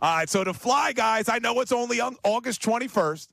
All right, so the Fly Guys, I know it's only on August 21st,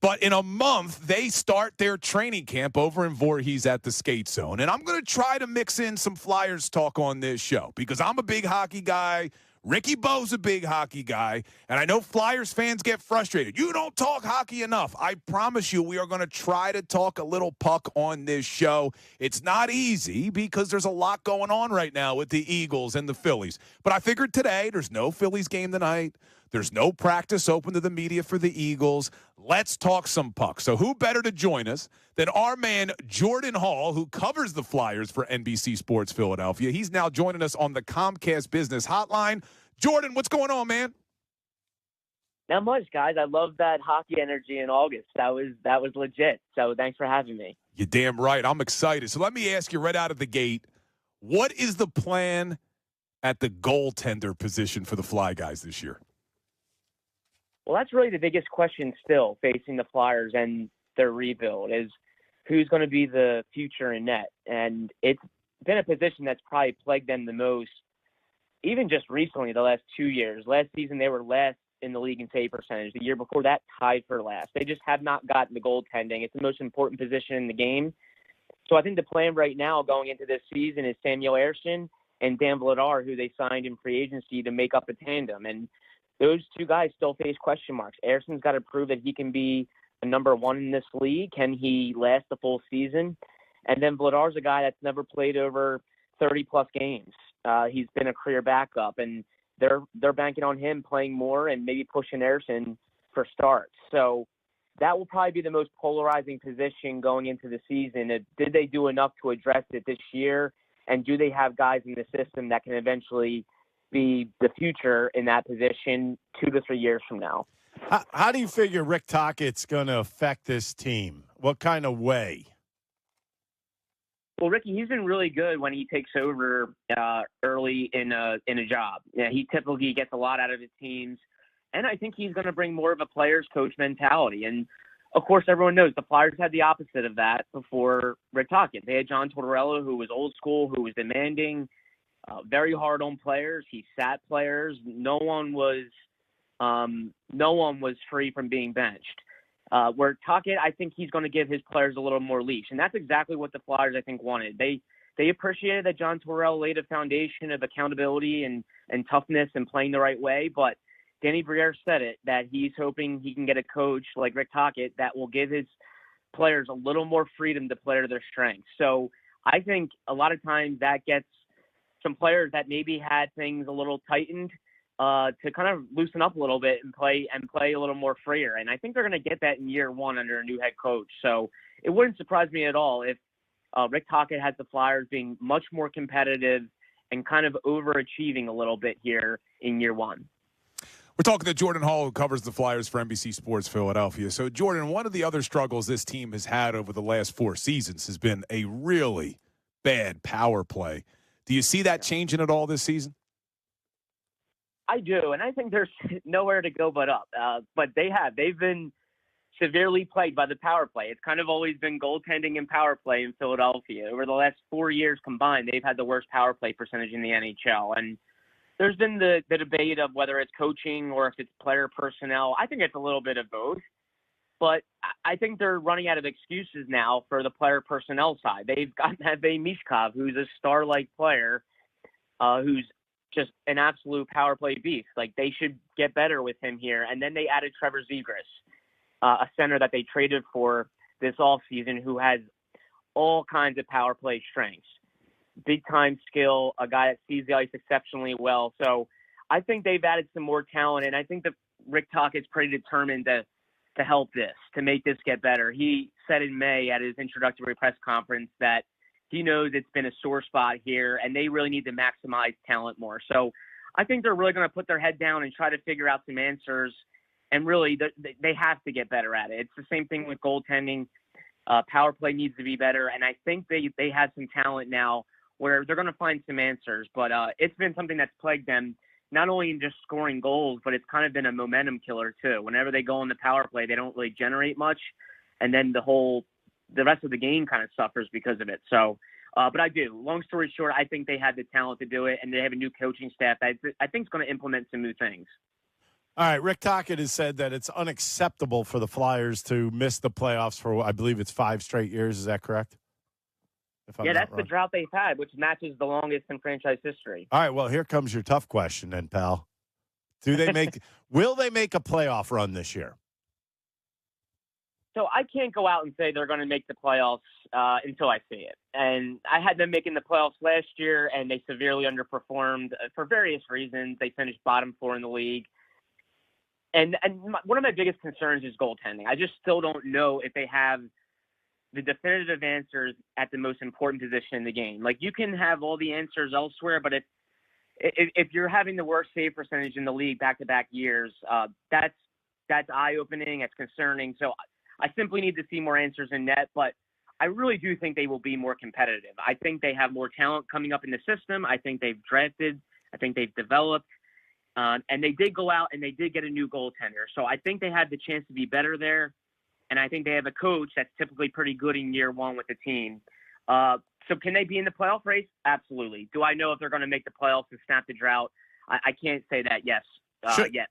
but in a month, they start their training camp over in Voorhees at the Skate Zone. And I'm going to try to mix in some Flyers talk on this show because I'm a big hockey guy. Ricky Bo's a big hockey guy, and I know Flyers fans get frustrated. You don't talk hockey enough. I promise you we are going to try to talk a little puck on this show. It's not easy because there's a lot going on right now with the Eagles and the Phillies. But I figured today there's no Phillies game tonight. There's no practice open to the media for the Eagles. Let's talk some puck. So who better to join us than our man Jordan Hall, who covers the Flyers for NBC Sports Philadelphia. He's now joining us on the Comcast Business Hotline. Jordan, what's going on, man? Not much, guys. I love that hockey energy in August. That was legit. So thanks for having me. You're damn right. I'm excited. So let me ask you right out of the gate, what is the plan at the goaltender position for the Fly Guys this year? Well, that's really the biggest question still facing the Flyers and their rebuild is who's going to be the future in net. And it's been a position that's probably plagued them the most, even just recently, the last 2 years. Last season, they were last in the league in save percentage. The year before that, tied for last. They just have not gotten the goaltending. It's the most important position in the game. So I think the plan right now going into this season is Samuel Ersson and Dan Vladar, who they signed in free agency to make up a tandem. And those two guys still face question marks. Ersson's got to prove that he can be the number one in this league. Can he last the full season? And then Vladar's a guy that's never played over 30-plus games. He's been a career backup, and they're banking on him playing more and maybe pushing Ersson for starts. So that will probably be the most polarizing position going into the season. Did they do enough to address it this year? And do they have guys in the system that can eventually be the future in that position 2 to 3 years from now? How do you figure Rick Tocchet's going to affect this team? What kind of way? Well, Ricky, he's been really good when he takes over early in a job. Yeah, he typically gets a lot out of his teams, and I think he's going to bring more of a player's coach mentality. And of course, everyone knows the Flyers had the opposite of that before Rick Tocchet. They had John Tortorella, who was old school, who was demanding, very hard on players. He sat players. No one was free from being benched. Where Tocchet, I think he's going to give his players a little more leash, and that's exactly what the Flyers, I think, wanted. They appreciated that John Tortorella laid a foundation of accountability and toughness and playing the right way, but Danny Briere said it, that he's hoping he can get a coach like Rick Tocchet that will give his players a little more freedom to play to their strengths. So I think a lot of times that gets some players that maybe had things a little tightened to kind of loosen up a little bit and play a little more freer. And I think they're going to get that in year one under a new head coach. So it wouldn't surprise me at all if Rick Tocchet has the Flyers being much more competitive and kind of overachieving a little bit here in year one. We're talking to Jordan Hall, who covers the Flyers for NBC Sports Philadelphia. So, Jordan, one of the other struggles this team has had over the last 4 seasons has been a really bad power play. Do you see that changing at all this season? I do, and I think there's nowhere to go but up. But they've been severely plagued by the power play. It's kind of always been goaltending and power play in Philadelphia. Over the last 4 years combined, they've had the worst power play percentage in the NHL. And there's been the debate of whether it's coaching or if it's player personnel. I think it's a little bit of both. But I think they're running out of excuses now for the player personnel side. They've got Matvei Mishkov, who's a star-like player, who's just an absolute power play beast. Like, they should get better with him here. And then they added Trevor Zegras, a center that they traded for this offseason, who has all kinds of power play strengths. Big-time skill, a guy that sees the ice exceptionally well. So I think they've added some more talent, and I think that Rick Tocchet's pretty determined to help this, to make this get better. He said in May at his introductory press conference that he knows it's been a sore spot here, and they really need to maximize talent more. So I think they're really going to put their head down and try to figure out some answers, and really they have to get better at it. It's the same thing with goaltending. Power play needs to be better, and I think they have some talent now where they're going to find some answers. But it's been something that's plagued them, not only in just scoring goals, but it's kind of been a momentum killer too. Whenever they go on the power play, they don't really generate much, and then the rest of the game kind of suffers because of it. So, but I do. Long story short, I think they have the talent to do it, and they have a new coaching staff that I think is going to implement some new things. All right, Rick Tocchet has said that it's unacceptable for the Flyers to miss the playoffs for, I believe it's 5 straight years. Is that correct? Yeah, that's the drought they've had, which matches the longest in franchise history. All right, well, here comes your tough question then, pal. Will they make a playoff run this year? So I can't go out and say they're going to make the playoffs until I see it. And I had them making the playoffs last year, and they severely underperformed for various reasons. They finished bottom 4 in the league. And one of my biggest concerns is goaltending. I just still don't know if they have the definitive answers at the most important position in the game. Like, you can have all the answers elsewhere, but if you're having the worst save percentage in the league back-to-back years, that's eye-opening. It's concerning. So I simply need to see more answers in net, but I really do think they will be more competitive. I think they have more talent coming up in the system. I think they've drafted. I think they've developed. And they did go out and they did get a new goaltender. So I think they had the chance to be better there. And I think they have a coach that's typically pretty good in year one with the team. So can they be in the playoff race? Absolutely. Do I know if they're going to make the playoffs and snap the drought? I can't say that yet,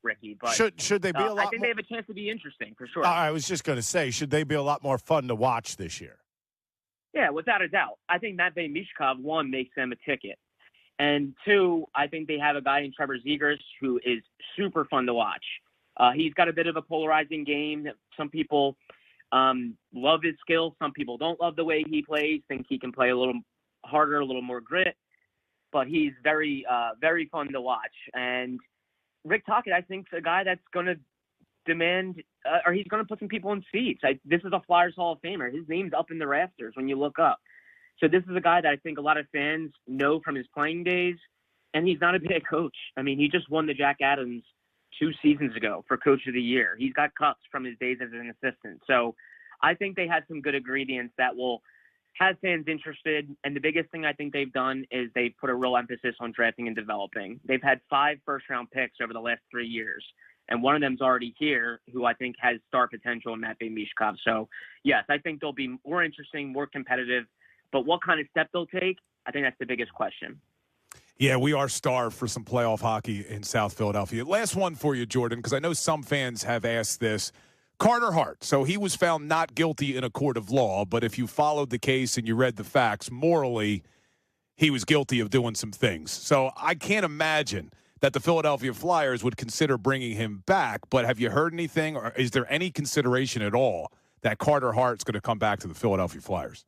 Ricky. But should they be a lot I think they have a chance to be interesting for sure. I was just going to say, should they be a lot more fun to watch this year? Yeah, without a doubt. I think Matvei Michkov, 1, makes them a ticket. And 2, I think they have a guy in Trevor Zegras who is super fun to watch. He's got a bit of a polarizing game. Some people love his skills. Some people don't love the way he plays, think he can play a little harder, a little more grit. But he's very, very fun to watch. And Rick Tocchet, I think, is a guy that's going to demand or he's going to put some people in seats. This is a Flyers Hall of Famer. His name's up in the rafters when you look up. So this is a guy that I think a lot of fans know from his playing days, and he's not a bad coach. I mean, he just won the Jack Adams 2 seasons ago for Coach of the Year. He's got cups from his days as an assistant. So I think they had some good ingredients that will have fans interested. And the biggest thing I think they've done is they've put a real emphasis on drafting and developing. They've had 5 first-round picks over the last 3 years, and one of them's already here, who I think has star potential in Matvei Michkov. So, yes, I think they'll be more interesting, more competitive. But what kind of step they'll take, I think that's the biggest question. Yeah, we are starved for some playoff hockey in South Philadelphia. Last one for you, Jordan, because I know some fans have asked this. Carter Hart. So he was found not guilty in a court of law, but if you followed the case and you read the facts, morally, he was guilty of doing some things. So I can't imagine that the Philadelphia Flyers would consider bringing him back, but have you heard anything, or is there any consideration at all that Carter Hart's going to come back to the Philadelphia Flyers?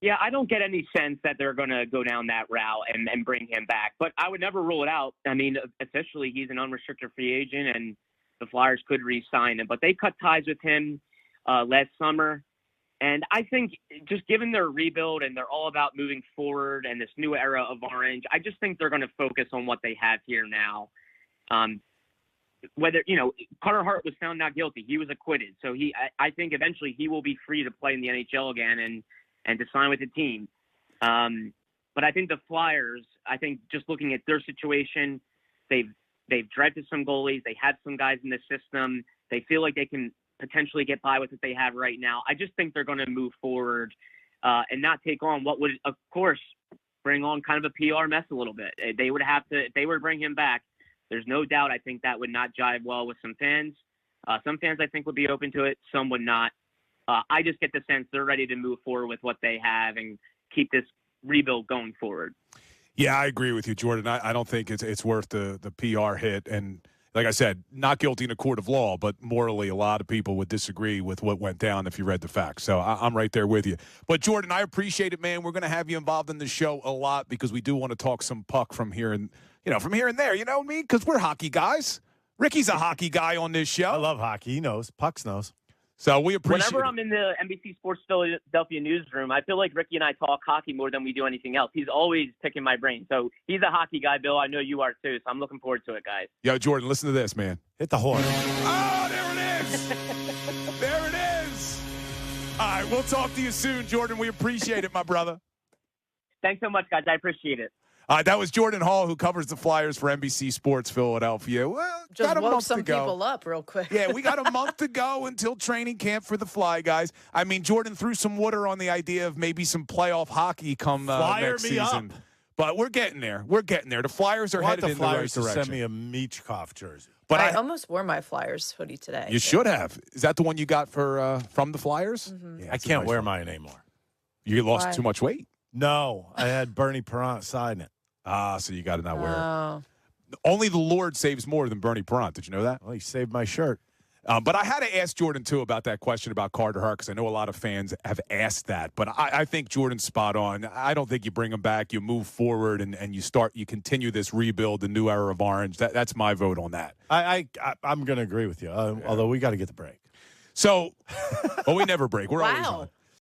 Yeah, I don't get any sense that they're going to go down that route and bring him back. But I would never rule it out. I mean, officially, he's an unrestricted free agent, and the Flyers could re-sign him. But they cut ties with him last summer. And I think just given their rebuild and they're all about moving forward and this new era of orange, I just think they're going to focus on what they have here now. Carter Hart was found not guilty. He was acquitted. So I think eventually he will be free to play in the NHL again and to sign with the team. But I think the Flyers, just looking at their situation, they've drafted some goalies. They had some guys in the system. They feel like they can potentially get by with what they have right now. I just think they're going to move forward and not take on what would, of course, bring on kind of a PR mess a little bit. They would have to, if they were to bring him back, there's no doubt I think that would not jive well with some fans. Some fans I think would be open to it. Some would not. I just get the sense they're ready to move forward with what they have and keep this rebuild going forward. Yeah, I agree with you, Jordan. I don't think it's worth the PR hit. And like I said, not guilty in a court of law, but morally a lot of people would disagree with what went down if you read the facts. So I'm right there with you. But, Jordan, I appreciate it, man. We're going to have you involved in the show a lot because we do want to talk some puck from here and there. You know what I mean? Because we're hockey guys. Ricky's a hockey guy on this show. I love hockey. He knows. Pucks knows. So we appreciate Whenever I'm in the NBC Sports Philadelphia newsroom, I feel like Ricky and I talk hockey more than we do anything else. He's always picking my brain. So he's a hockey guy, Bill. I know you are too. So I'm looking forward to it, guys. Yo, Jordan, listen to this, man. Hit the horn. Oh, there it is. There it is. All right, we'll talk to you soon, Jordan. We appreciate it, my brother. Thanks so much, guys. I appreciate it. That was Jordan Hall, who covers the Flyers for NBC Sports Philadelphia. Well, just got a woke month some to go. people up real quick. Yeah, we got a month to go until training camp for the Fly guys. I mean, Jordan threw some water on the idea of maybe some playoff hockey come next season. But we're getting there. We're getting there. The Flyers are I want headed the in the right Flyers to direction. send me a Michkov jersey. But I almost wore my Flyers hoodie today. you should have. Is that the one you got for from the Flyers? Mm-hmm. Yeah, I it's a can't nice wear one. mine anymore. You lost Why? too much weight. No, I had Bernie Perrant sign it. So you got to not wear it. Oh. Only the Lord saves more than Bernie Perrant. Did you know that? Well, he saved my shirt. But I had to ask Jordan, too, about that question about Carter Hart, because I know a lot of fans have asked that. But I think Jordan's spot on. I don't think you bring him back. You move forward and you continue this rebuild, the new era of Orange. That's my vote on that. I'm going to agree with you, although we got to get the break. So, we never break. We're always Wow. on.